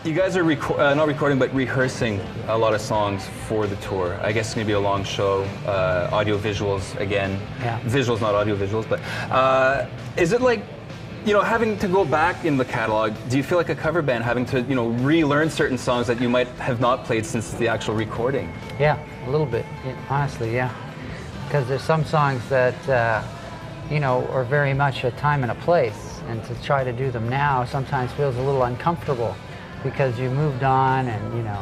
You guys are not recording, but rehearsing a lot of songs for the tour. I guess it's going to be a long show, audio visuals again. Yeah. Visuals, not audio visuals, but is it like, you know, having to go back in the catalog, do you feel like a cover band having to, you know, relearn certain songs that you might have not played since the actual recording? Yeah, a little bit, honestly, yeah. Because there's some songs that, you know, are very much a time and a place, and to try to do them now sometimes feels a little uncomfortable because you moved on and, you know,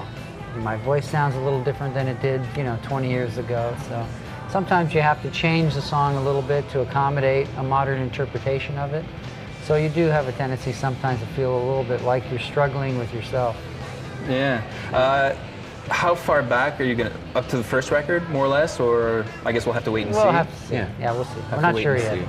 my voice sounds a little different than it did, you know, 20 years ago. So sometimes you have to change the song a little bit to accommodate a modern interpretation of it. So you do have a tendency sometimes to feel a little bit like you're struggling with yourself. Yeah. How far back are you going to, up to the first record, more or less, or I guess we'll have to wait and see? We'll have to see. Yeah, we'll see. We're not sure yet.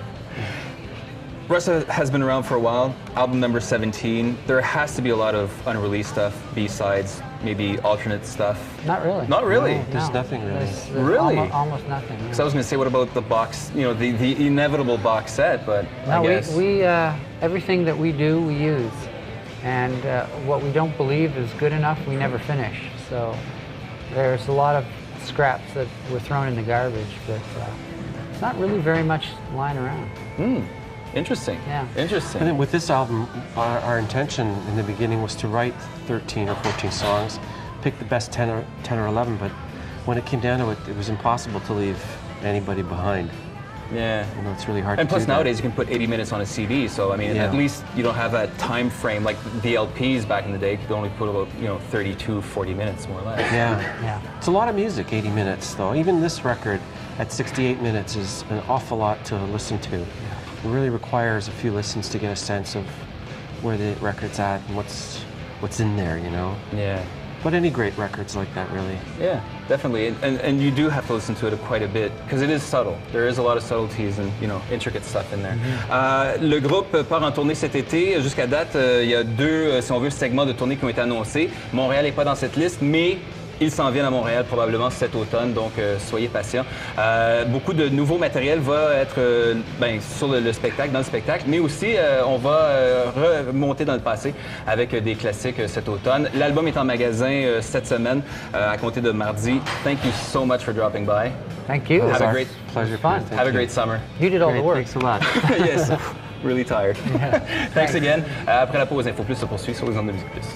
Rush has been around for a while, album number 17. There has to be a lot of unreleased stuff, B-sides, maybe alternate stuff. Not really. Not really? No, There's nothing really. There's Really? Almost nothing. Because I was going to say, what about the box, you know, the inevitable box set, but No, I guess. we everything that we do, we use. And what we don't believe is good enough, we never finish. So there's a lot of scraps that were thrown in the garbage, but it's not really very much lying around. Interesting. Yeah. Interesting. And then with this album, our intention in the beginning was to write 13 or 14 songs, pick the best 10 or 11, but when it came down to it, it was impossible to leave anybody behind. Yeah. You know, it's really hard And to plus do that. nowadays you can put 80 minutes on a CD, so I mean, Yeah. at least you don't have that time frame like the LPs back in the day could only put about, you know, 32, 40 minutes more or less. Yeah. Yeah. It's a lot of music, 80 minutes though. Even this record at 68 minutes is an awful lot to listen to. It really requires a few listens to get a sense of where the record's at and what's in there, you know? Yeah. But any great record's like that, really. Yeah, definitely. And you do have to listen to it quite a bit because it is subtle. There is a lot of subtleties and, you know, intricate stuff in there. Le groupe part en tournée cet été. Jusqu'à date, il y a deux, si on veut, segments de tournée qui ont été annoncés. Montréal n'est pas dans cette liste, mais ils s'en viennent à Montréal probablement cet automne, donc soyez patients. Beaucoup de nouveaux matériel va être sur le spectacle, dans le spectacle, mais aussi on va remonter dans le passé avec des classiques cet automne. L'album est en magasin cette semaine à compter de mardi. Thank you so much for dropping by. Thank you. Have a great pleasure. Fun. Have a great summer. You did all the Great, work. thanks a lot. Yes, really tired. Thanks again. Après la pause, Info Plus se poursuit sur les ondes de Musique Plus.